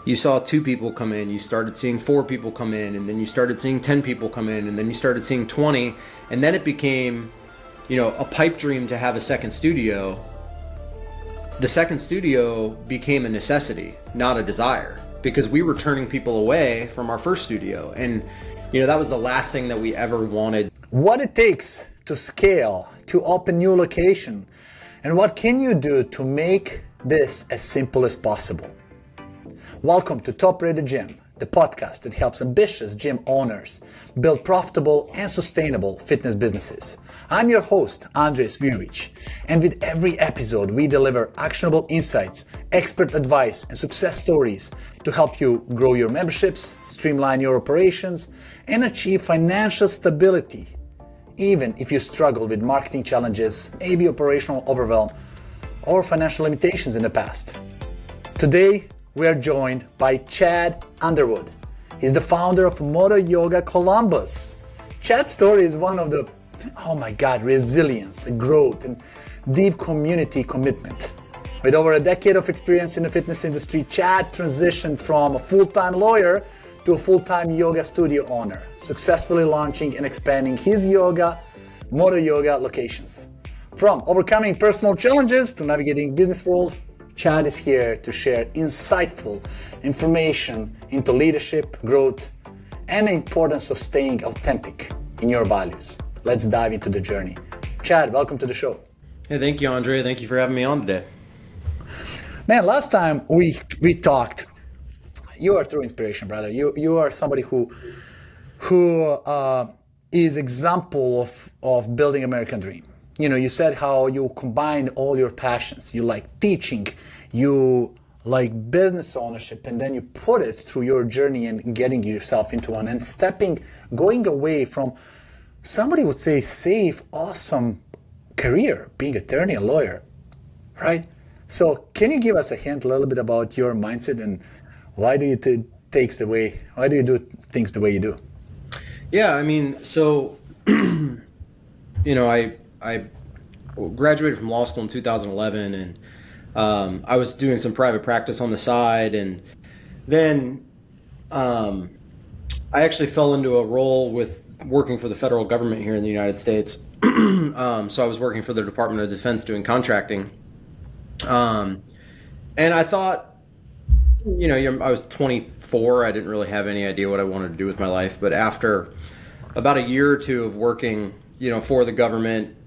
you saw 2 people come in, you started seeing 4 people come in, and then you started seeing 10 people come in, and then you started seeing 20, and then it became, a pipe dream to have a second studio. The second studio became a necessity, not a desire, because we were turning people away from our first studio. And, that was the last thing that we ever wanted. What it takes to scale, to open new location, and what can you do to make this as simple as possible? Welcome to Top Rated Gym, the podcast that helps ambitious gym owners build profitable and sustainable fitness businesses. I'm your host, Andres Vujovic, and with every episode we deliver actionable insights, expert advice, and success stories to help you grow your memberships, streamline your operations, and achieve financial stability, even if you struggle with marketing challenges, maybe operational overwhelm, or financial limitations in the past. Today, we are joined by Chad Underwood. He's the founder of Modo Yoga Columbus. Chad's story is one of the, resilience, growth, and deep community commitment. With over a decade of experience in the fitness industry, Chad transitioned from a full-time lawyer to a full-time yoga studio owner, successfully launching and expanding his Modo Yoga locations. From overcoming personal challenges to navigating business world, Chad is here to share insightful information into leadership, growth, and the importance of staying authentic in your values. Let's dive into the journey. Chad, welcome to the show. Hey, thank you, Andre. Thank you for having me on today. Man, last time we talked, you are true inspiration, brother. You are somebody who is example of building American dream. You said how you combined all your passions. You like teaching, you like business ownership, and then you put it through your journey and getting yourself into one and going away from, somebody would say, safe, awesome career, being attorney and lawyer, right? So can you give us a hint a little bit about your mindset and why do you do things the way you do? Yeah, I graduated from law school in 2011, and I was doing some private practice on the side, and then I actually fell into a role with working for the federal government here in the United States. So I was working for the Department of Defense doing contracting, and I thought, I was 24. I didn't really have any idea what I wanted to do with my life, but after about a year or two of working, for the government,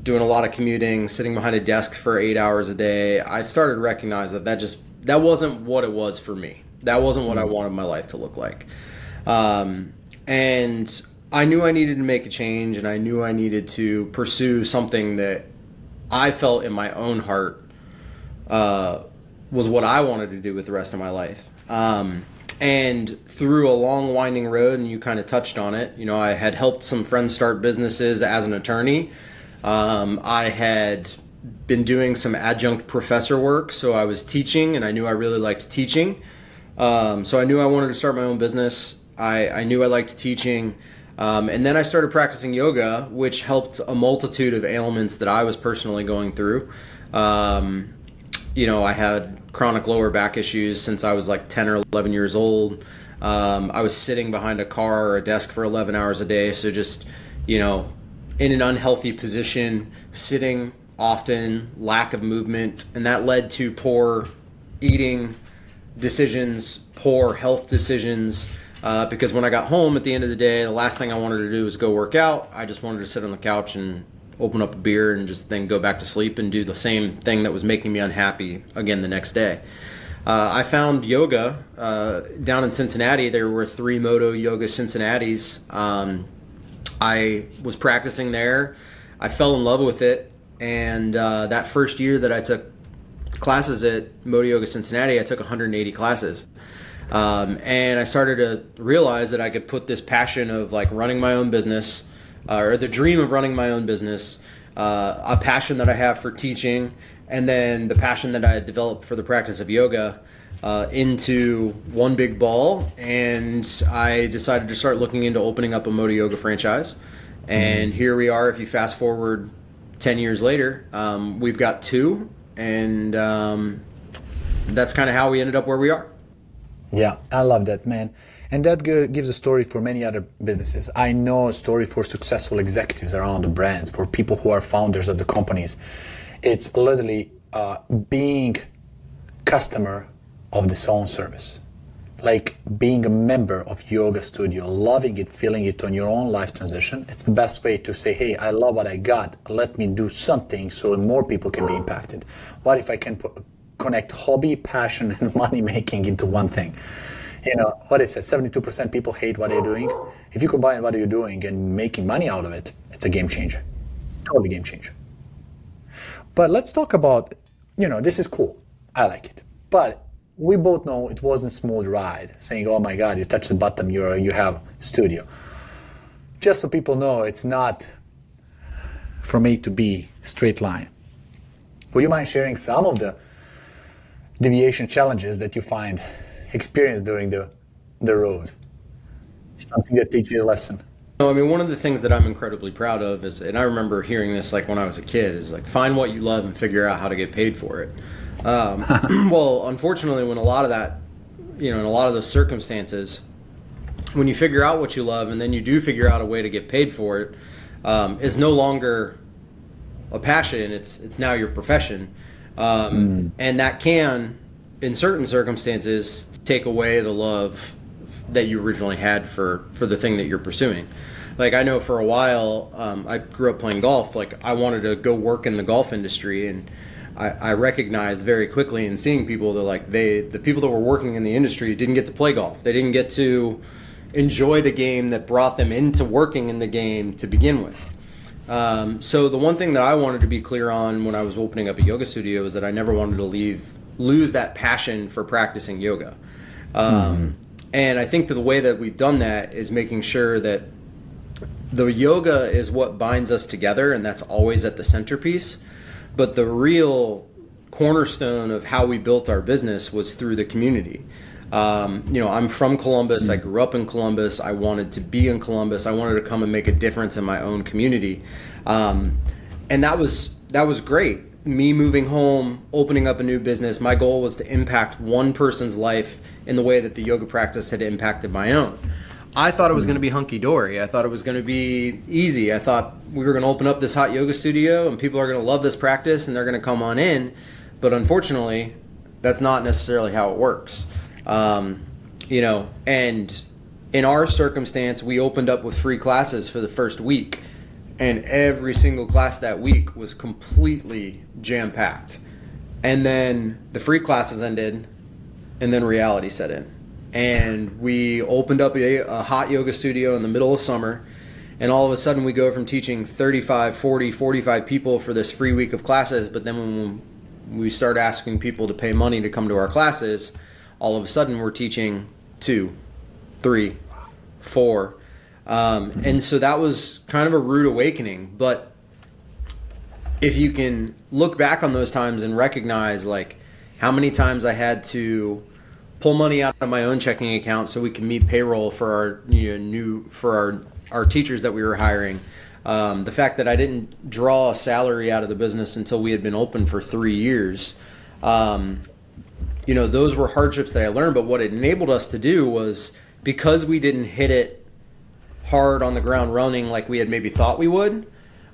doing a lot of commuting, sitting behind a desk for 8 hours a day, I started to recognize that wasn't what it was for me. That wasn't what I wanted my life to look like. And I knew I needed to make a change, and I knew I needed to pursue something that I felt in my own heart was what I wanted to do with the rest of my life. And through a long winding road, and you kind of touched on it, I had helped some friends start businesses as an attorney. I had been doing some adjunct professor work, so I was teaching, and I knew I really liked teaching. So I knew I wanted to start my own business. I knew I liked teaching. And then I started practicing yoga, which helped a multitude of ailments that I was personally going through. I had chronic lower back issues since I was like 10 or 11 years old. I was sitting behind a car or a desk for 11 hours a day. So just, in an unhealthy position, sitting often, lack of movement. And that led to poor eating decisions, poor health decisions. Because when I got home at the end of the day, the last thing I wanted to do was go work out. I just wanted to sit on the couch and open up a beer and just then go back to sleep and do the same thing that was making me unhappy again the next day. I found yoga down in Cincinnati. There were 3 Modo Yoga Cincinnatis. I was practicing there. I fell in love with it. And that first year that I took classes at Modo Yoga Cincinnati, I took 180 classes. And I started to realize that I could put this passion of like running my own business, or the dream of running my own business, a passion that I have for teaching, and then the passion that I had developed for the practice of yoga, into one big ball. And I decided to start looking into opening up a Modo Yoga franchise. And here we are. If you fast forward 10 years later, we've got 2, and that's kind of how we ended up where we are. Yeah, I love that, man. And that gives a story for many other businesses. I know a story for successful executives around the brands, for people who are founders of the companies. It's literally being customer of the own service. Like being a member of yoga studio, loving it, feeling it on your own life transition. It's the best way to say, hey, I love what I got. Let me do something so more people can be impacted. What if I can connect hobby, passion, and money making into one thing? You know, what is it? 72% people hate what they're doing. If you combine what you're doing and making money out of it, it's a game changer. Totally game changer. But let's talk about, this is cool. I like it. But we both know it wasn't a smooth ride, saying, oh my God, you touch the bottom, you have studio. Just so people know, it's not from A to B, straight line. Would you mind sharing some of the deviation challenges that you find experienced during the road? Something that teaches you a lesson. No, I mean, one of the things that I'm incredibly proud of is, and I remember hearing this like when I was a kid, is like find what you love and figure out how to get paid for it. Well, unfortunately, when a lot of that, in a lot of those circumstances, when you figure out what you love and then you do figure out a way to get paid for it, it's no longer a passion. It's now your profession. And that can, in certain circumstances, take away the love that you originally had for the thing that you're pursuing. Like I know for a while, I grew up playing golf. Like I wanted to go work in the golf industry, and I recognized very quickly in seeing people that like the people that were working in the industry didn't get to play golf. They didn't get to enjoy the game that brought them into working in the game to begin with. So the one thing that I wanted to be clear on when I was opening up a yoga studio is that I never wanted to lose that passion for practicing yoga. And I think that the way that we've done that is making sure that the yoga is what binds us together, and that's always at the centerpiece. But the real cornerstone of how we built our business was through the community. I'm from Columbus. I grew up in Columbus. I wanted to be in Columbus. I wanted to come and make a difference in my own community. And that was great. Me moving home, opening up a new business, my goal was to impact one person's life in the way that the yoga practice had impacted my own. I thought it was going to be hunky-dory. I thought it was going to be easy. I thought we were going to open up this hot yoga studio and people are going to love this practice and they're going to come on in. But unfortunately, that's not necessarily how it works. And in our circumstance, we opened up with free classes for the first week. And every single class that week was completely jam-packed. And then the free classes ended, and then reality set in. And we opened up a hot yoga studio in the middle of summer, and all of a sudden we go from teaching 35, 40, 45 people for this free week of classes, but then when we start asking people to pay money to come to our classes, all of a sudden we're teaching 2, 3, 4. And so that was kind of a rude awakening. But if you can look back on those times and recognize like how many times I had to pull money out of my own checking account so we can meet payroll for our teachers that we were hiring. The fact that I didn't draw a salary out of the business until we had been open for 3 years. Those were hardships that I learned, but what it enabled us to do was, because we didn't hit it hard on the ground running like we had maybe thought we would,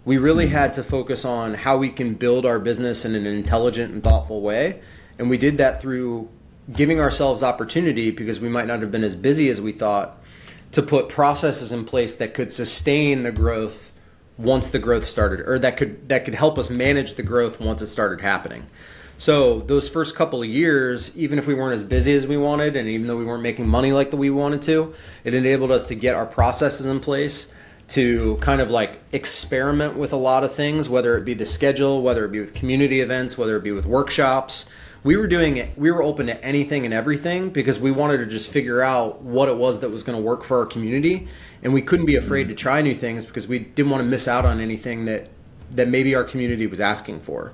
we really had to focus on how we can build our business in an intelligent and thoughtful way. And we did that through giving ourselves opportunity, because we might not have been as busy as we thought, to put processes in place that could sustain the growth once the growth started, or that could help us manage the growth once it started happening. So those first couple of years, even if we weren't as busy as we wanted, and even though we weren't making money like we wanted to, it enabled us to get our processes in place to kind of like experiment with a lot of things, whether it be the schedule, whether it be with community events, whether it be with workshops. We were open to anything and everything, because we wanted to just figure out what it was that was going to work for our community. And we couldn't be afraid to try new things, because we didn't want to miss out on anything that maybe our community was asking for.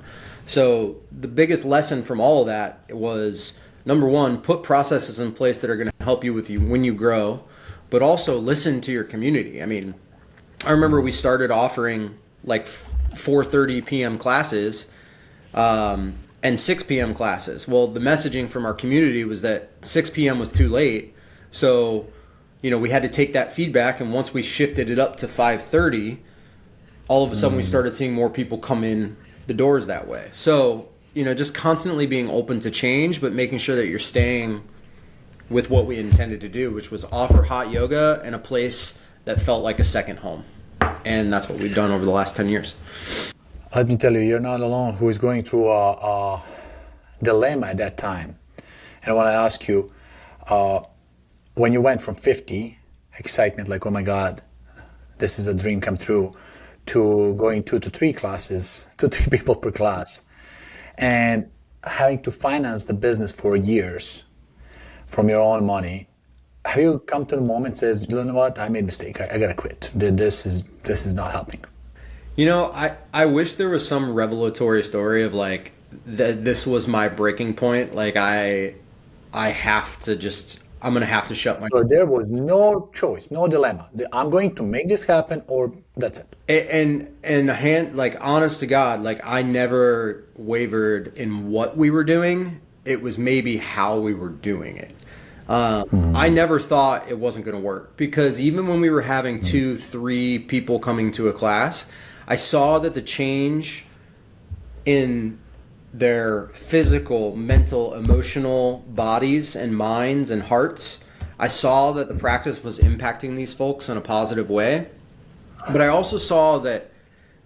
So the biggest lesson from all of that was, number one, put processes in place that are going to help you when you grow, but also listen to your community. I mean, I remember we started offering like 4:30 p.m. classes, and and 6 p.m. classes. Well, the messaging from our community was that 6 p.m. was too late. So, we had to take that feedback, and once we shifted it up to 5:30, all of a sudden we started seeing more people come in the doors that way. So, just constantly being open to change, but making sure that you're staying with what we intended to do, which was offer hot yoga in a place that felt like a second home. And that's what we've done over the last 10 years. Let me tell you, you're not alone who is going through a dilemma at that time. And I want to ask you, when you went from 50, excitement like, oh my God, this is a dream come true, to going 2 to 3 classes, 2 to 3 people per class, and having to finance the business for years from your own money, have you come to the moment and says, you know what, I made a mistake, I gotta quit. This is not helping. I wish there was some revelatory story of like, this was my breaking point. Like I'm going to have to shut my... So there was no choice, no dilemma. I'm going to make this happen, or that's it. And like, honest to God, like I never wavered in what we were doing. It was maybe how we were doing it. I never thought it wasn't going to work, because even when we were having 2, 3 people coming to a class, I saw that the change in their physical, mental, emotional bodies and minds and hearts, I saw that the practice was impacting these folks in a positive way. But I also saw that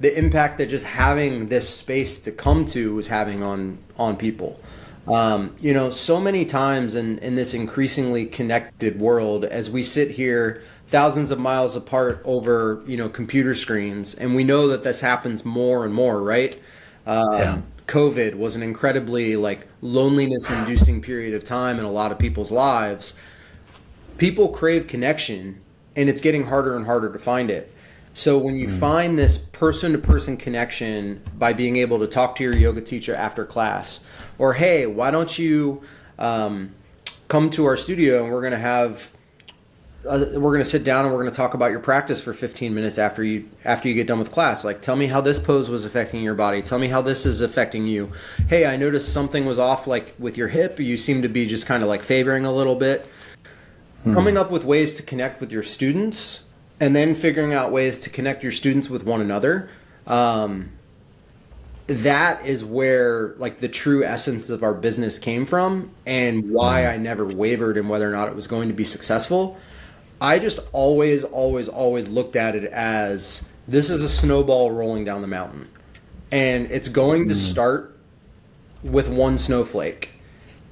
the impact that just having this space to come to was having on people. So many times in this increasingly connected world, as we sit here thousands of miles apart over, computer screens, and we know that this happens more and more, right? COVID was an incredibly loneliness-inducing period of time in a lot of people's lives. People crave connection, and it's getting harder and harder to find it. So when you find this person-to-person connection by being able to talk to your yoga teacher after class, or hey, why don't you come to our studio and we're going to sit down and we're going to talk about your practice for 15 minutes after you get done with class. Like, tell me how this pose was affecting your body. Tell me how this is affecting you. Hey, I noticed something was off, like with your hip. You seem to be just kind of like favoring a little bit. Coming up with ways to connect with your students, and then figuring out ways to connect your students with one another. That is where the true essence of our business came from, and why I never wavered in whether or not it was going to be successful. I just always looked at it as, this is a snowball rolling down the mountain, and it's going to start with one snowflake,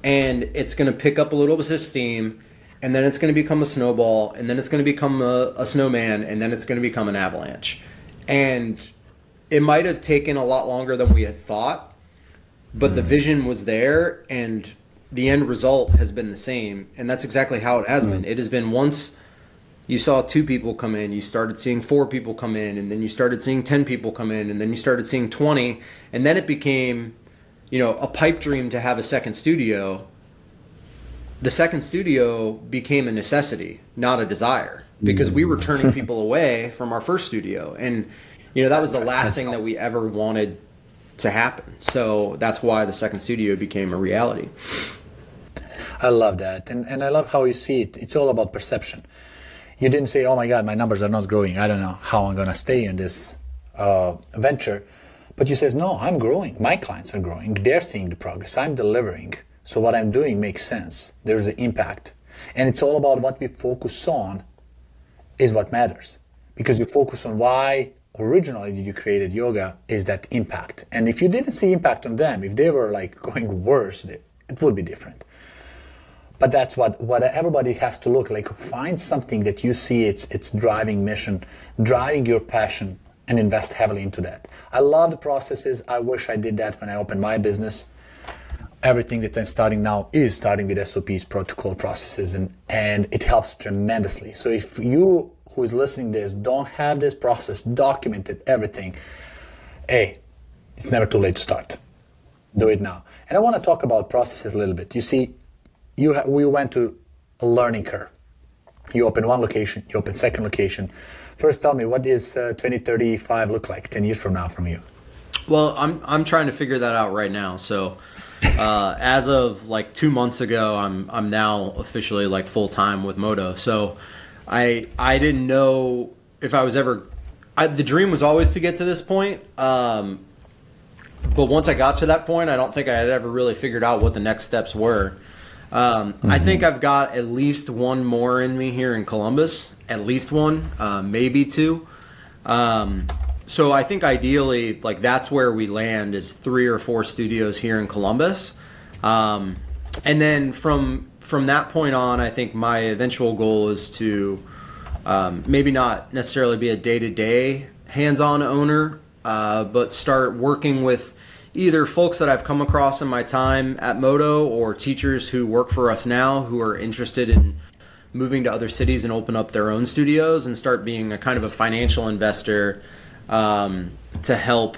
and it's going to pick up a little bit of steam, and then it's going to become a snowball, and then it's going to become a snowman, and then it's going to become an avalanche. And it might have taken a lot longer than we had thought, but the vision was there, and the end result has been the same. And that's exactly how it has been. It has been, once you saw 2 people come in, you started seeing 4 people come in, and then you started seeing 10 people come in, and then you started seeing 20, and then it became, a pipe dream to have a second studio. The second studio became a necessity, not a desire, because we were turning people away from our first studio. And, that was the last thing that we ever wanted to happen. So that's why the second studio became a reality. I love that. And I love how you see it. It's all about perception. You didn't say, oh my God, my numbers are not growing. I don't know how I'm going to stay in this venture. But you says, no, I'm growing. My clients are growing. They're seeing the progress. I'm delivering. So what I'm doing makes sense. There's an impact. And it's all about what we focus on is what matters. Because you focus on why originally did you created yoga is that impact. And if you didn't see impact on them, if they were going worse, it would be different. But that's what everybody has to look like. Find something that you see it's driving mission, driving your passion, and invest heavily into that. I love the processes. I wish I did that when I opened my business. Everything that I'm starting now is starting with SOPs, protocol, processes, and it helps tremendously. So if you who is listening to this don't have this process documented, everything, hey, it's never too late to start. Do it now. And I want to talk about processes a little bit. You see, we went to a learning curve. You open one location, you open second location. First, tell me, what does 2035 look like 10 years from now from you? Well, I'm trying to figure that out right now. So As of like 2 months ago, I'm now officially like full time with Modo. So I didn't know if I was ever. The dream was always to get to this point. But once I got to that point, I don't think I had ever really figured out what the next steps were. I think I've got at least one more in me here in Columbus, at least one, maybe two. So I think ideally, like that's where we land is 3 or 4 studios here in Columbus. And then from that point on, I think my eventual goal is to maybe not necessarily be a day-to-day hands-on owner, but start working with either folks that I've come across in my time at Modo or teachers who work for us now who are interested in moving to other cities and open up their own studios and start being a kind of a financial investor to help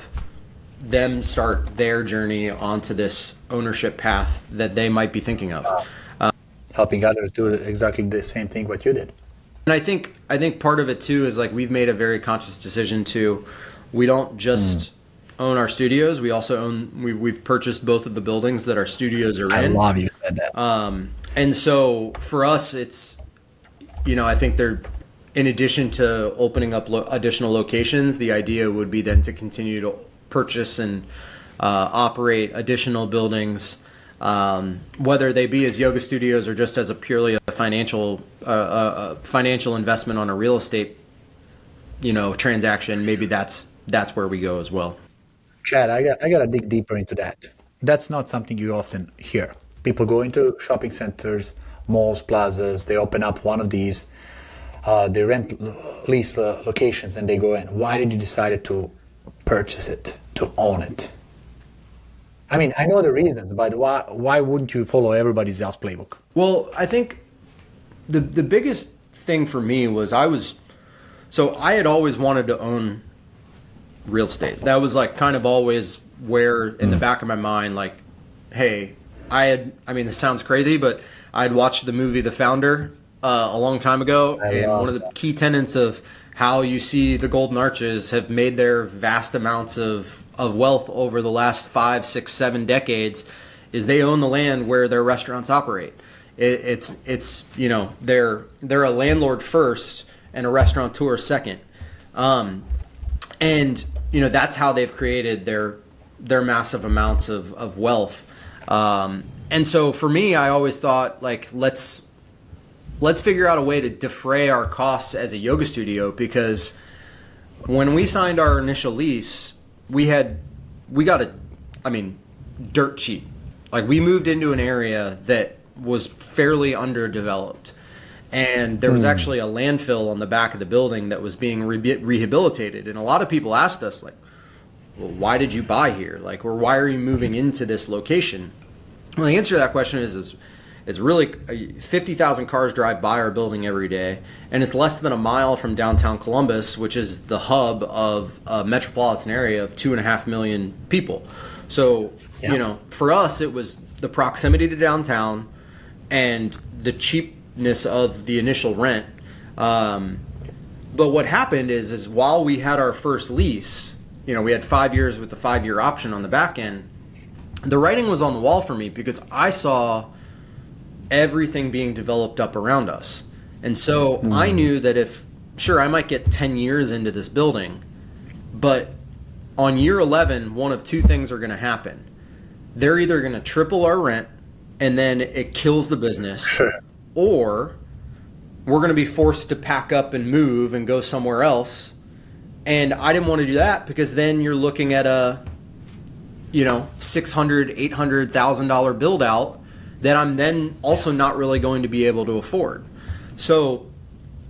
them start their journey onto this ownership path that they might be thinking of. Helping others do exactly the same thing what you did. And I think part of it too is like we've made a very conscious decision to, we don't just own our studios. We also we've purchased both of the buildings that our studios are in. I love you said that. And so for us, it's, I think they're, in addition to opening up additional locations, the idea would be then to continue to purchase and operate additional buildings, whether they be as yoga studios or just as a purely a financial investment on a real estate, transaction. Maybe that's where we go as well. Chad, I got to dig deeper into that. That's not something you often hear. People go into shopping centers, malls, plazas, they open up one of these, they lease locations and they go in. Why did you decide to purchase it, to own it? I mean, I know the reasons, but why wouldn't you follow everybody else's playbook? Well, I think the biggest thing for me was I had always wanted to own real estate. That was like kind of always where in the back of my mind, like, hey, this sounds crazy, but I'd watched the movie The Founder a long time ago. And one of the key tenets of how you see the Golden Arches have made their vast amounts of wealth over the last 5, 6, 7 decades is they own the land where their restaurants operate. It's they're a landlord first and a restaurateur second. And that's how they've created their massive amounts of wealth. And so for me, I always thought like let's figure out a way to defray our costs as a yoga studio, because when we signed our initial lease, we got dirt cheap. Like we moved into an area that was fairly underdeveloped. And there was actually a landfill on the back of the building that was being rehabilitated. And a lot of people asked us, like, well, why did you buy here? Like, or why are you moving into this location? Well, the answer to that question is it's really 50,000 cars drive by our building every day. And it's less than a mile from downtown Columbus, which is the hub of a metropolitan area of 2.5 million people. So, for us, it was the proximity to downtown and the cheapness of the initial rent. But what happened is while we had our first lease, we had 5 years with the 5-year option on the back end, the writing was on the wall for me because I saw everything being developed up around us. And so I knew that I might get 10 years into this building, but on year 11, one of two things are going to happen. They're either going to triple our rent and then it kills the business, Sure. or we're going to be forced to pack up and move and go somewhere else. And I didn't want to do that because then you're looking at a $600,000, $800,000 build out that I'm then also not really going to be able to afford. So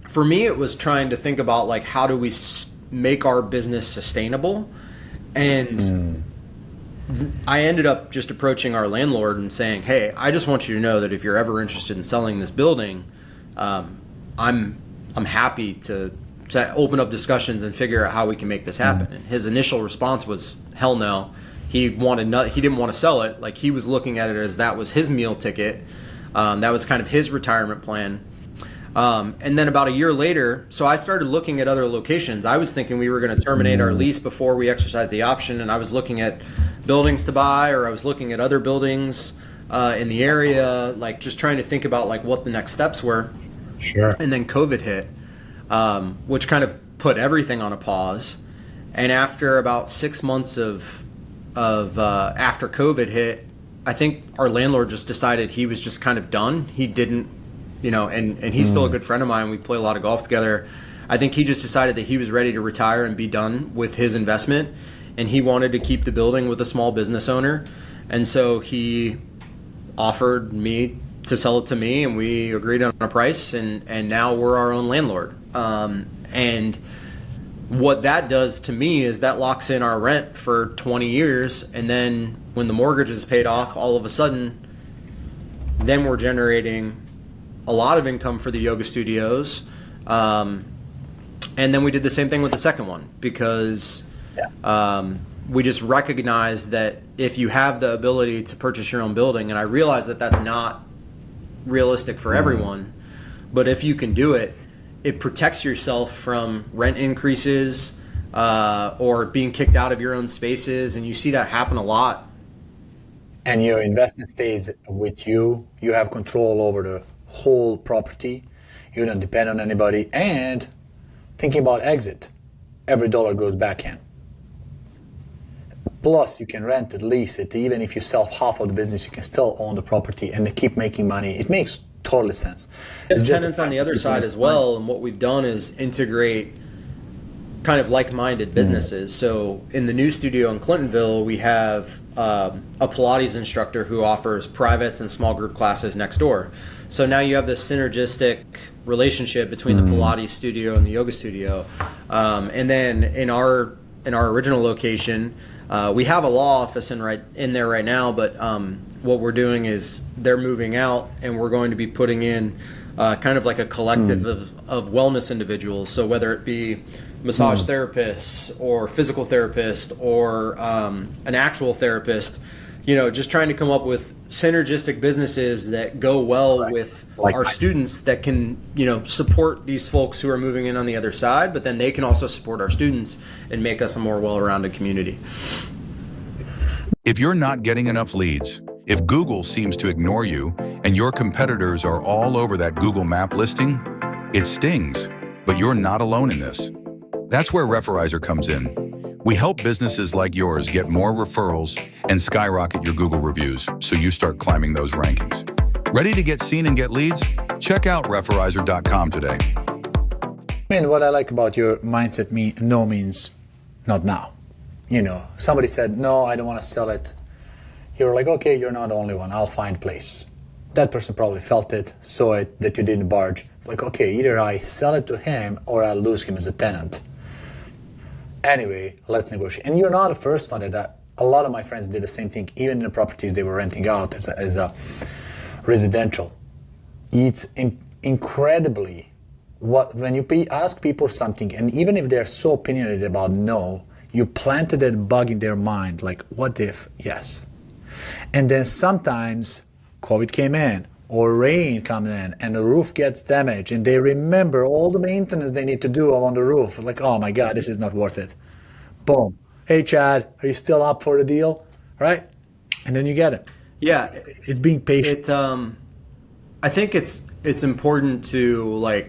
for me, it was trying to think about like, how do we make our business sustainable? And I ended up just approaching our landlord and saying, hey, I just want you to know that if you're ever interested in selling this building, I'm happy to open up discussions and figure out how we can make this happen. And his initial response was, hell no. He didn't want to sell it. Like, he was looking at it as that was his meal ticket. That was kind of his retirement plan. And then about a year later, so I started looking at other locations. I was thinking we were going to terminate our lease before we exercised the option, and I was looking at buildings to buy, or I was looking at other buildings in the area, like just trying to think about like what the next steps were. Sure. And then COVID hit, which kind of put everything on a pause. And after about 6 months of after COVID hit, I think our landlord just decided he was just kind of done. He didn't, and he's still a good friend of mine. We play a lot of golf together. I think he just decided that he was ready to retire and be done with his investment, and he wanted to keep the building with a small business owner. And so he offered me to sell it to me, and we agreed on a price, and now we're our own landlord. And what that does to me is that locks in our rent for 20 years, and then when the mortgage is paid off, all of a sudden, then we're generating a lot of income for the yoga studios. And then we did the same thing with the second one, because we just recognized that if you have the ability to purchase your own building, and I realize that that's not realistic for everyone, but if you can do it, it protects yourself from rent increases or being kicked out of your own spaces, and you see that happen a lot. And your investment stays with you. You have control over the whole property. You don't depend on anybody. And thinking about exit, every dollar goes back in. Plus, you can rent it, lease it. Even if you sell half of the business, you can still own the property and keep making money. It makes totally sense. There's tenants on the other side as well, and what we've done is integrate kind of like-minded businesses. So in the new studio in Clintonville, we have a Pilates instructor who offers privates and small group classes next door. So now you have this synergistic relationship between the Pilates studio and the yoga studio. And then in our original location, we have a law office in there right now, but what we're doing is they're moving out, and we're going to be putting in kind of like a collective of wellness individuals. So whether it be massage therapists or physical therapist or an actual therapist, just trying to come up with synergistic businesses that go well with our students that can, support these folks who are moving in on the other side, but then they can also support our students and make us a more well-rounded community. If you're not getting enough leads, if Google seems to ignore you and your competitors are all over that Google map listing, it stings, but you're not alone in this. That's where Referizer comes in. We help businesses like yours get more referrals and skyrocket your Google reviews so you start climbing those rankings. Ready to get seen and get leads? Check out referizer.com today. Man, what I like about your mindset, no means not now. Somebody said, no, I don't want to sell it. You're like, okay, you're not the only one. I'll find a place. That person probably felt it, saw it, that you didn't barge. It's like, okay, either I sell it to him or I lose him as a tenant. Anyway, let's negotiate. And you're not the first one that a lot of my friends did the same thing, even in the properties they were renting out as a residential. It's incredibly, when you ask people something, and even if they're so opinionated about no, you planted that bug in their mind, like, what if yes? And then sometimes COVID came in, or rain comes in, and the roof gets damaged, and they remember all the maintenance they need to do on the roof. Like, oh my God, this is not worth it. Boom. Hey, Chad, are you still up for the deal? Right? And then you get it. Yeah. It's being patient. I think it's important to,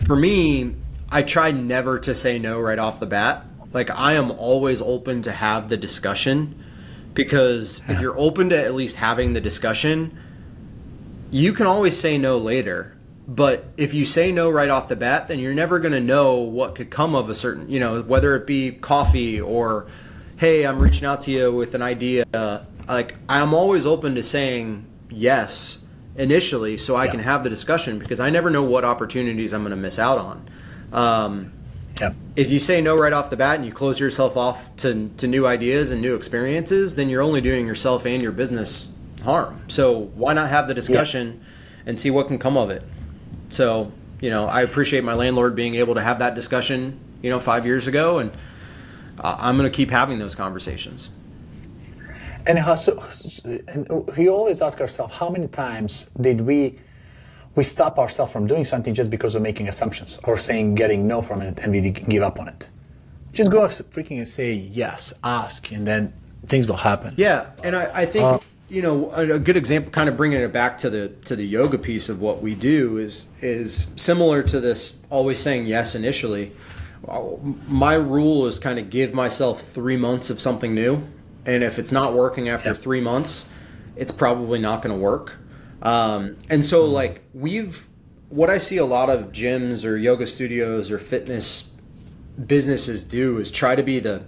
for me, I try never to say no right off the bat. I am always open to have the discussion, because if you're open to at least having the discussion, you can always say no later. But if you say no right off the bat, then you're never going to know what could come of a certain, whether it be coffee or, hey, I'm reaching out to you with an idea. I'm always open to saying yes initially so I can have the discussion, because I never know what opportunities I'm going to miss out on. If you say no right off the bat and you close yourself off to new ideas and new experiences, then you're only doing yourself and your business harm. So why not have the discussion and see what can come of it? So, I appreciate my landlord being able to have that discussion, 5 years ago, and I'm going to keep having those conversations. And we always ask ourselves, how many times did we stop ourselves from doing something just because of making assumptions or getting no from it, and we give up on it? Just go freaking and say yes, ask, and then things will happen. Yeah, and I think a good example, kind of bringing it back to the yoga piece of what we do is similar to this. Always saying yes initially. My rule is kind of give myself 3 months of something new, and if it's not working after 3 months, it's probably not going to work. And so like what I see a lot of gyms or yoga studios or fitness businesses do is try to be the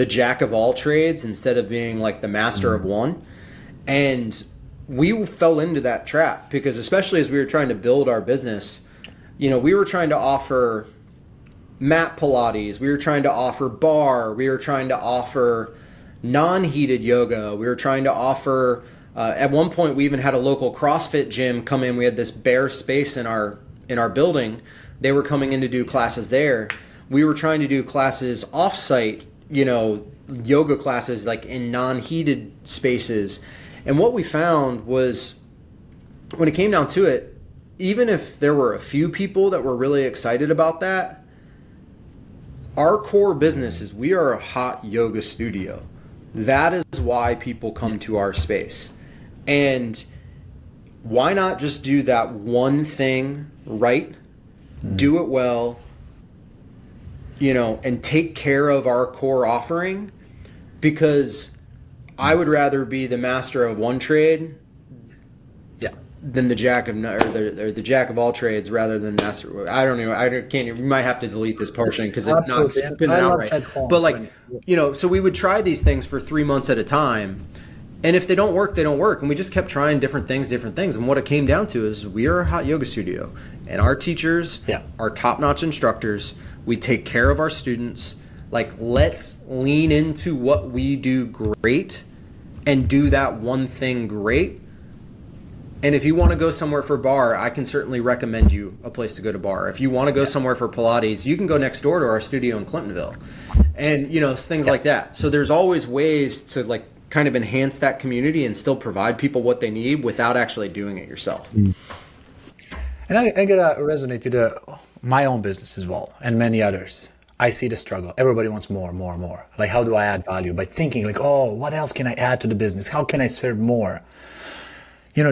jack of all trades instead of being like the master of one. And we fell into that trap because especially as we were trying to build our business, we were trying to offer mat Pilates, we were trying to offer bar, we were trying to offer non-heated yoga, we were trying to offer at one point we even had a local CrossFit gym come in. We had this bare space in our building. They were coming in to do classes there. We were trying to do classes off-site, yoga classes like in non-heated spaces. And what we found was when it came down to it, even if there were a few people that were really excited about that, our core business is we are a hot yoga studio. That is why people come to our space. And why not just do that one thing right, do it well, and take care of our core offering? Because I would rather be the master of one trade than the jack of the jack of all trades rather than master. I don't know. I can't. We might have to delete this portion because it's not spinning out right. But like, so we would try these things for 3 months at a time. And if they don't work, they don't work. And we just kept trying different things. And what it came down to is we are a hot yoga studio. And our teachers are top-notch instructors. We take care of our students. Like, let's lean into what we do great and do that one thing great. And if you want to go somewhere for bar, I can certainly recommend you a place to go to bar. If you want to go somewhere for Pilates, you can go next door to our studio in Clintonville. And, things like that. So there's always ways to, like, kind of enhance that community and still provide people what they need without actually doing it yourself. And I gotta resonate with my own business as well and many others. I see the struggle. Everybody wants more. Like, how do I add value? By thinking like, what else can I add to the business? How can I serve more?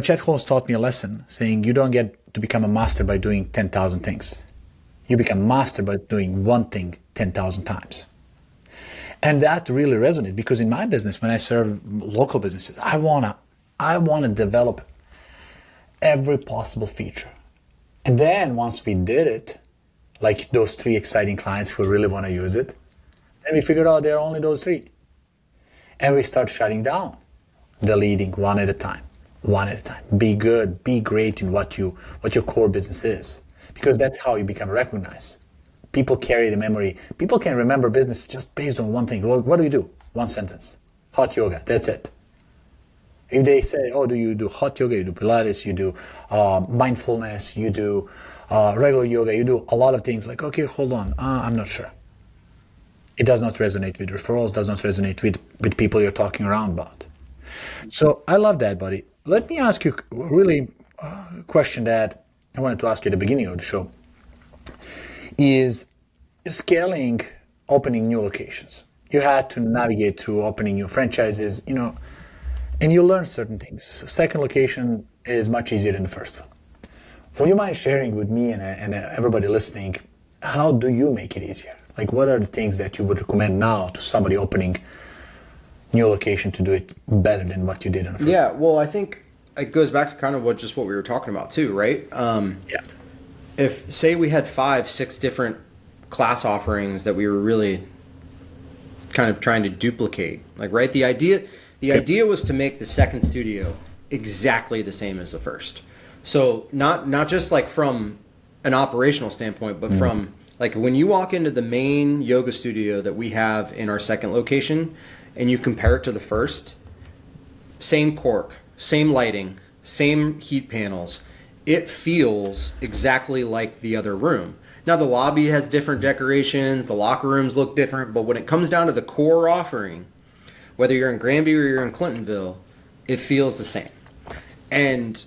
Chad Holmes taught me a lesson saying you don't get to become a master by doing 10,000 things. You become master by doing one thing 10,000 times. And that really resonates because in my business, when I serve local businesses, I wanna develop every possible feature. And then once we did it, like those 3 exciting clients who really want to use it, then we figured out there are only those 3. And we start shutting down, deleting one at a time. Be good, be great in what your core business is, because that's how you become recognized. People carry the memory. People can remember business just based on one thing. Well, what do you do? One sentence. Hot yoga. That's it. If they say, do you do hot yoga? You do Pilates. You do mindfulness. You do regular yoga. You do a lot of things. Like, okay, hold on. I'm not sure. It does not resonate with referrals. Does not resonate with people you're talking around about. So I love that, buddy. Let me ask you a really question that I wanted to ask you at the beginning of the show. Is scaling, opening new locations. You had to navigate through opening new franchises, and you learn certain things. So second location is much easier than the first one. Would you mind sharing with me and everybody listening, how do you make it easier? Like, what are the things that you would recommend now to somebody opening new location to do it better than what you did in the first one? Well, I think it goes back to kind of what we were talking about too, right? If, say, we had 5-6 different class offerings that we were really kind of trying to duplicate, like, right? The idea was to make the second studio exactly the same as the first. So not just like from an operational standpoint, but from like when you walk into the main yoga studio that we have in our second location and you compare it to the first, same cork, same lighting, same heat panels, it feels exactly like the other room. Now the lobby has different decorations, the locker rooms look different, but when it comes down to the core offering, whether you're in Granby or you're in Clintonville, it feels the same. And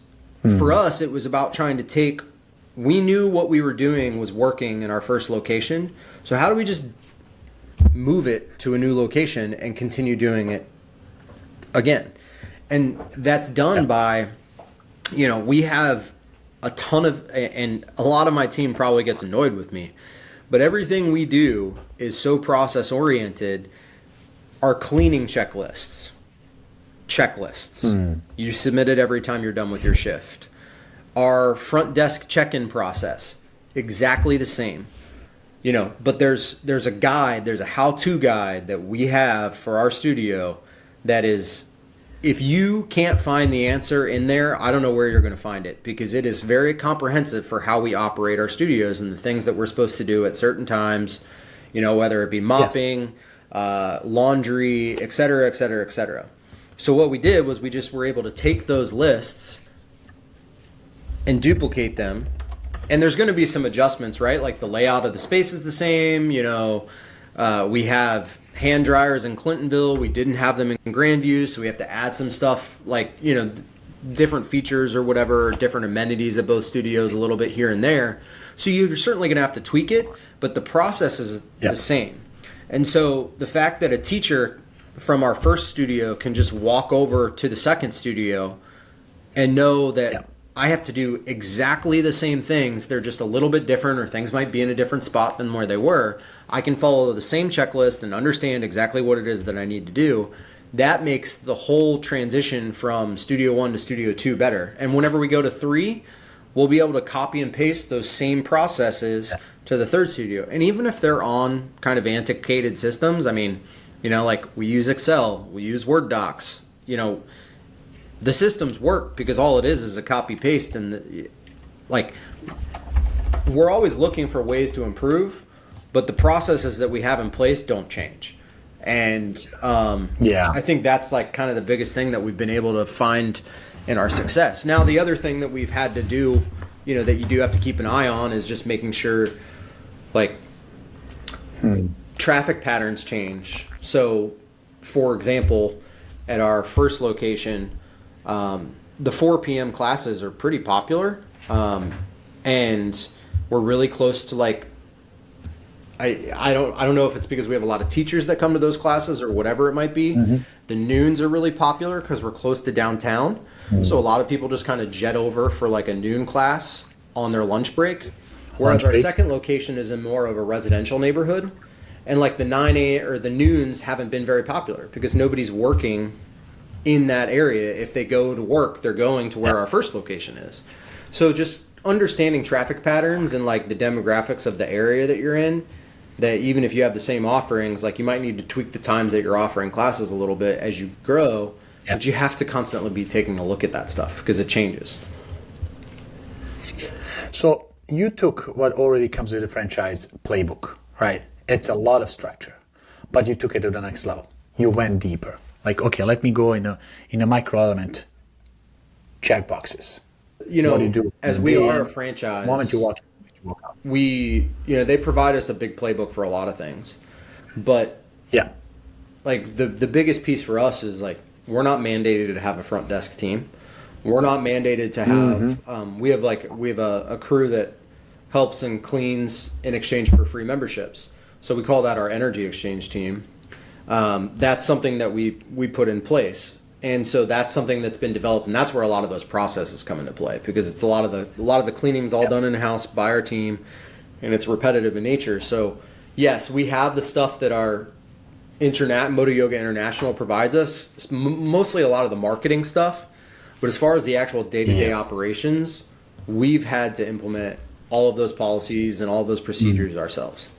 for us, it was about trying to we knew what we were doing was working in our first location, so how do we just move it to a new location and continue doing it again. And that's done by, we have a ton of, and a lot of my team probably gets annoyed with me, but everything we do is so process oriented. Our cleaning checklists. You submit it every time you're done with your shift. Our front desk check-in process, exactly the same. But there's a guide, there's a how-to guide that we have for our studio that is, if you can't find the answer in there, I don't know where you're going to find it, because it is very comprehensive for how we operate our studios and the things that we're supposed to do at certain times, whether it be mopping, laundry, et cetera, et cetera, et cetera. So what we did was we just were able to take those lists and duplicate them. And there's going to be some adjustments, right? Like the layout of the space is the same. We have hand dryers in Clintonville. We didn't have them in Grandview, so we have to add some stuff like, different features or whatever, different amenities at both studios a little bit here and there. So you're certainly going to have to tweak it, but the process is the same. And so the fact that a teacher from our first studio can just walk over to the second studio and know that I have to do exactly the same things, they're just a little bit different, or things might be in a different spot than where they were. I can follow the same checklist and understand exactly what it is that I need to do. That makes the whole transition from Studio 1 to Studio 2 better. And whenever we go to 3, we'll be able to copy and paste those same processes to the third studio. And even if they're on kind of antiquated systems, like we use Excel, we use Word docs, the systems work because all it is a copy paste. And we're always looking for ways to improve, but the processes that we have in place don't change. And I think that's like kind of the biggest thing that we've been able to find in our success. Now, the other thing that we've had to do, that you do have to keep an eye on, is just making sure traffic patterns change. So, for example, at our first location, the 4 p.m. classes are pretty popular, and we're really close to I don't know if it's because we have a lot of teachers that come to those classes or whatever it might be. Mm-hmm. The noons are really popular because we're close to downtown, so a lot of people just kind of jet over for like a noon class on their lunch break. Whereas our second location is in more of a residential neighborhood, and like the 9 a.m. or the noons haven't been very popular because nobody's working in that area. If they go to work, they're going to where our first location is. So just understanding traffic patterns and like the demographics of the area that you're in, that even if you have the same offerings, like you might need to tweak the times that you're offering classes a little bit as you grow, but you have to constantly be taking a look at that stuff because it changes. So you took what already comes with a franchise playbook, right? It's a lot of structure, but you took it to the next level. You went deeper. Like, okay, let me go in a micro element, check boxes. What do you do? As we are a franchise, the moment you walk out. They provide us a big playbook for a lot of things, but like the biggest piece for us is like, we're not mandated to have a front desk team. We're not mandated to have, we have a crew that helps and cleans in exchange for free memberships. So we call that our energy exchange team. That's something that we put in place. And so that's something that's been developed, and that's where a lot of those processes come into play, because it's a lot of the cleaning's all done in-house by our team, and it's repetitive in nature. So yes, we have the stuff that our Modo Yoga International provides us, mostly a lot of the marketing stuff, but as far as the actual day-to-day operations, we've had to implement all of those policies and all of those procedures ourselves.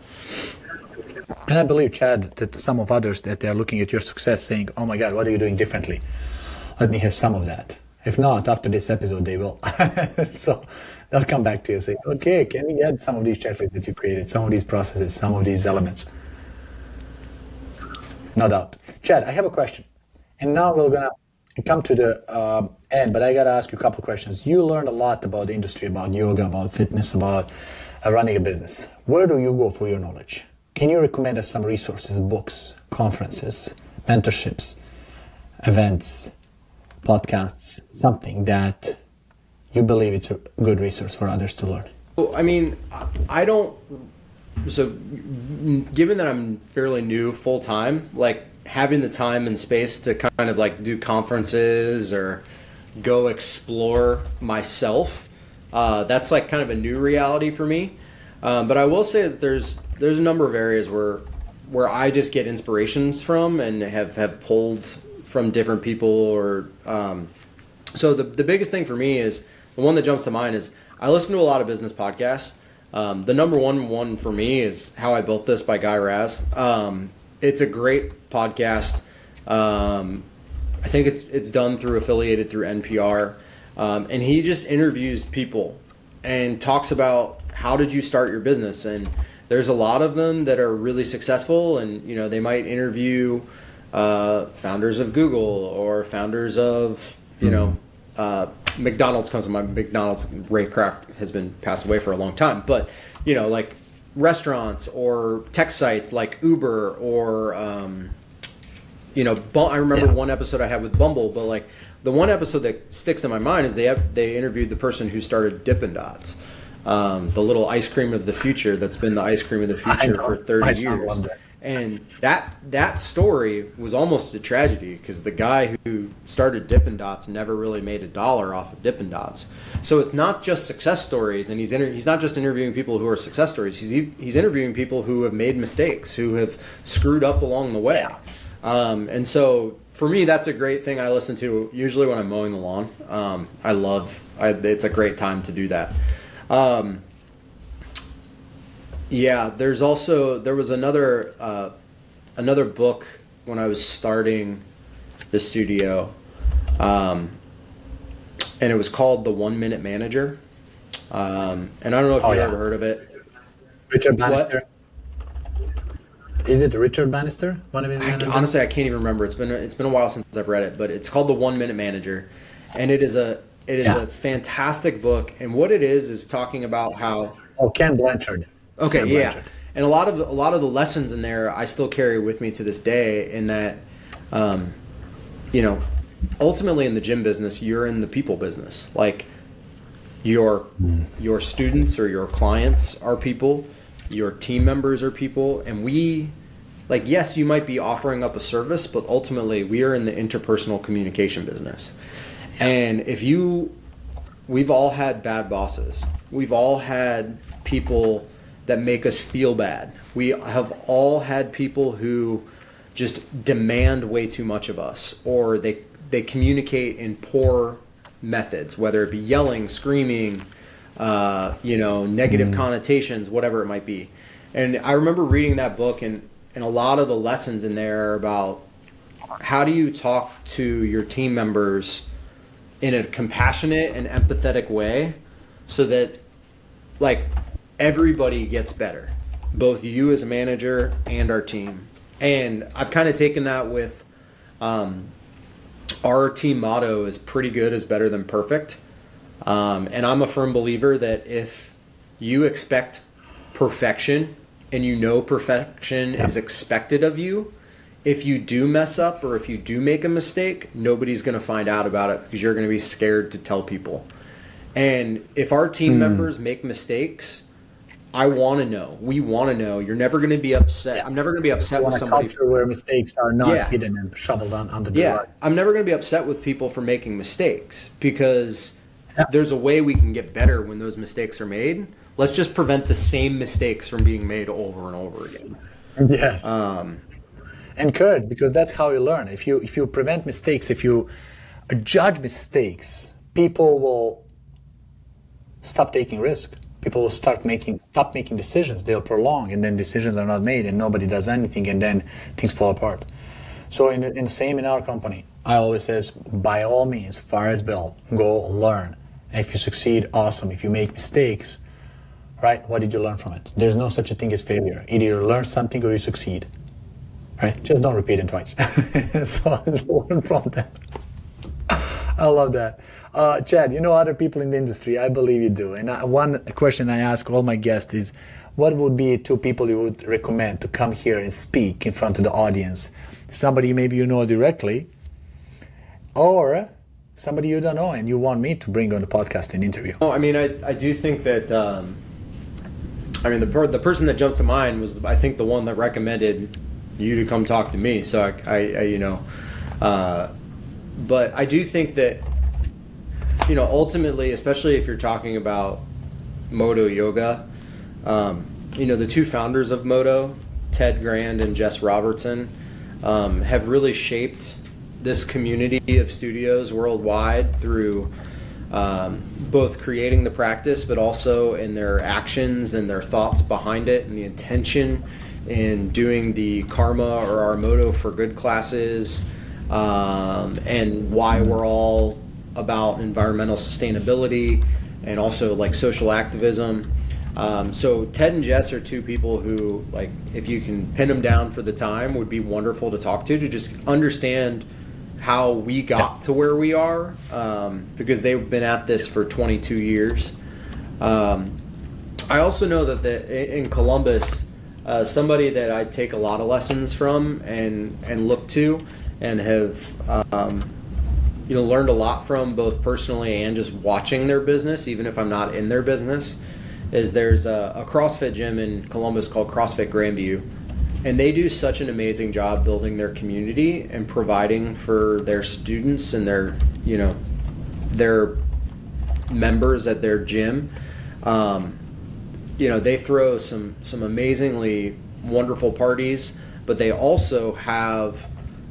And I believe, Chad, that some of others that they're looking at your success saying, oh my God, what are you doing differently? Let me have some of that. If not, after this episode, they will. So they'll come back to you and say, okay, can we add some of these checklists that you created, some of these processes, some of these elements? No doubt. Chad, I have a question. And now we're going to come to the end, but I got to ask you a couple of questions. You learned a lot about the industry, about yoga, about fitness, about running a business. Where do you go for your knowledge? Can you recommend us some resources, books, conferences, mentorships, events, podcasts, something that you believe it's a good resource for others to learn? Well, so given that I'm fairly new full-time, like having the time and space to kind of like do conferences or go explore myself, that's like kind of a new reality for me. But I will say that there's a number of areas where I just get inspirations from and have pulled from different people. Or so the biggest thing for me is, the one that jumps to mind is, I listen to a lot of business podcasts. The number one for me is How I Built This by Guy Raz. It's a great podcast. I think it's done affiliated through NPR. And he just interviews people and talks about, how did you start your business? And there's a lot of them that are really successful, and they might interview founders of Google or founders of McDonald's. Comes to mind. McDonald's, Ray Kroc has been passed away for a long time, but like restaurants or tech sites like Uber or I remember one episode I had with Bumble, but like the one episode that sticks in my mind is they interviewed the person who started Dippin' Dots, the little ice cream of the future that's been the ice cream of the future for 30 years. And that story was almost a tragedy, because the guy who started Dippin' Dots never really made a dollar off of Dippin' Dots. So it's not just success stories, and he's not just interviewing people who are success stories. He's interviewing people who have made mistakes, who have screwed up along the way. And so for me, that's a great thing I listen to usually when I'm mowing the lawn. It's a great time to do that. There was another book when I was starting the studio, and it was called The 1 Minute Manager. And I don't know if you've ever heard of it. Richard Bannister. What? Is it Richard Bannister? Honestly, I can't even remember. It's been a while since I've read it, but it's called The 1 Minute Manager, and it is a fantastic book. And what it is talking about how Ken Blanchard. Okay, Ken yeah. Blanchard. And a lot of the lessons in there I still carry with me to this day. In that, ultimately in the gym business, you're in the people business. Like your students or your clients are people. Your team members are people, and yes, you might be offering up a service, but ultimately we are in the interpersonal communication business. And we've all had bad bosses. We've all had people that make us feel bad. We have all had people who just demand way too much of us, or they communicate in poor methods, whether it be yelling, screaming, negative connotations, whatever it might be. And I remember reading that book, and a lot of the lessons in there are about, how do you talk to your team members in a compassionate and empathetic way, so that like everybody gets better, both you as a manager and our team. And I've kind of taken that with our team motto is pretty good is better than perfect. And I'm a firm believer that if you expect perfection and perfection is expected of you, if you do mess up or if you do make a mistake, nobody's going to find out about it, because you're going to be scared to tell people. And if our team members make mistakes, I want to know. We want to know. You're never going to be upset. I'm never going to be upset with somebody. A culture where mistakes are not hidden and shoveled under the rug. I'm never going to be upset with people for making mistakes, because there's a way we can get better when those mistakes are made. Let's just prevent the same mistakes from being made over and over again. Yes. And Kurt, because that's how you learn. If you prevent mistakes, if you judge mistakes, people will stop taking risk. People will stop making decisions. They'll prolong, and then decisions are not made, and nobody does anything, and then things fall apart. So in the same in our company, I always says, by all means, fire at will, go learn. And if you succeed, awesome. If you make mistakes, right, what did you learn from it? There's no such a thing as failure. Either you learn something or you succeed. Right? Just don't repeat it twice. So learn from that. I love that. Chad, you know other people in the industry. I believe you do. And one question I ask all my guests is, what would be 2 people you would recommend to come here and speak in front of the audience? Somebody maybe you know directly, or somebody you don't know and you want me to bring on the podcast and interview. I mean, I do think that, the person that jumps to mind was, I think, the one that recommended you to come talk to me. So but I do think that, ultimately, especially if you're talking about Modo Yoga, the two founders of Modo, Ted Grand and Jess Robertson, have really shaped this community of studios worldwide through both creating the practice, but also in their actions and their thoughts behind it and the intention in doing the Karma or our Modo for Good classes, and why we're all about environmental sustainability and also like social activism. So Ted and Jess are two people who, like, if you can pin them down for the time, would be wonderful to talk to just understand how we got to where we are, because they've been at this for 22 years. I also know that in Columbus, somebody that I take a lot of lessons from and look to and have learned a lot from, both personally and just watching their business, even if I'm not in their business, is there's a CrossFit gym in Columbus called CrossFit Grandview. And they do such an amazing job building their community and providing for their students and their members at their gym. They throw some amazingly wonderful parties, but they also have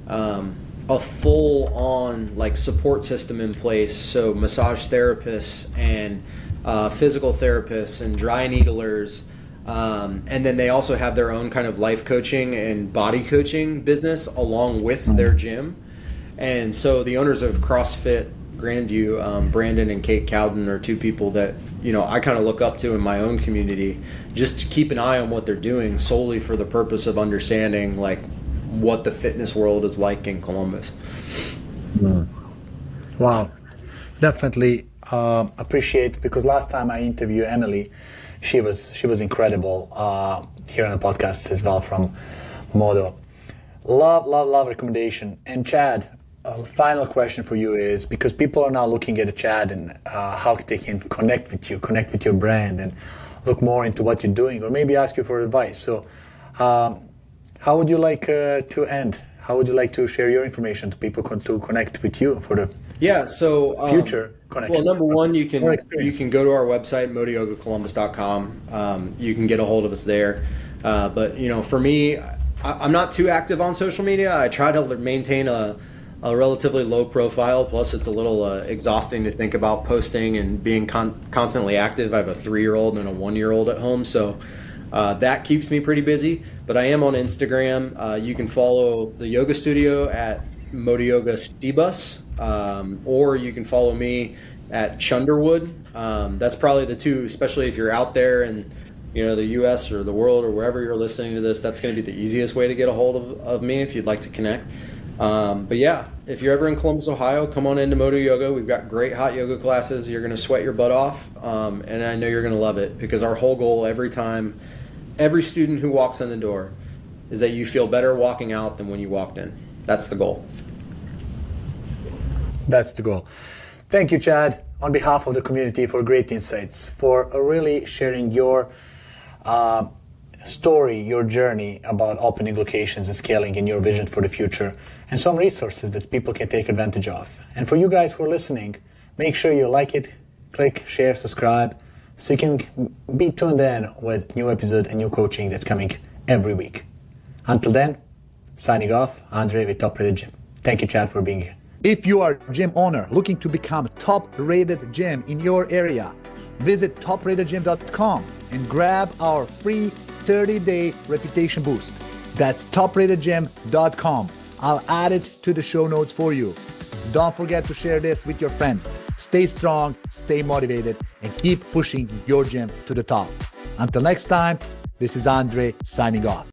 a full-on like support system in place. So massage therapists and physical therapists and dry needlers. And then they also have their own kind of life coaching and body coaching business along with their gym. And so the owners of CrossFit Grandview, Brandon and Kate Cowden, are two people that, I kind of look up to in my own community, just to keep an eye on what they're doing solely for the purpose of understanding like what the fitness world is like in Columbus. Wow. Definitely appreciate, because last time I interviewed Emily, she was incredible here on the podcast as well from Modo. Love recommendation. And Chad, a final question for you is, because people are now looking at Chad and how they can connect with your brand and look more into what you're doing, or maybe ask you for advice. So how would you like to end? How would you like to share your information to people to connect with you for the future connection? Well, number one, you can go to our website, modoyogacolumbus.com. You can get a hold of us there. But for me, I'm not too active on social media. I try to maintain a relatively low profile. Plus, it's a little exhausting to think about posting and being constantly active. I have a 3-year-old and a 1-year-old at home, so that keeps me pretty busy. But I am on Instagram. You can follow the yoga studio at Modo Yoga Columbus, or you can follow me at Chad Underwood. That's probably the two, especially if you're out there in the US or the world or wherever you're listening to this. That's going to be the easiest way to get a hold of me if you'd like to connect. But yeah, if you're ever in Columbus, Ohio, come on into Modo Yoga. We've got great hot yoga classes. You're going to sweat your butt off, and I know you're going to love it, because our whole goal every student who walks in the door, is that you feel better walking out than when you walked in. That's the goal. That's the goal. Thank you, Chad, on behalf of the community, for great insights, for really sharing your story, your journey about opening locations and scaling, and your vision for the future, and some resources that people can take advantage of. And for you guys who are listening, make sure you like it, click, share, subscribe, so you can be tuned in with new episode and new coaching that's coming every week. Until then, signing off, Andre with Top Rated Gym. Thank you, Chad, for being here. If you are a gym owner looking to become a top-rated gym in your area, visit topratedgym.com and grab our free 30-day reputation boost. That's topratedgym.com. I'll add it to the show notes for you. Don't forget to share this with your friends. Stay strong, stay motivated, and keep pushing your gym to the top. Until next time, this is Andre signing off.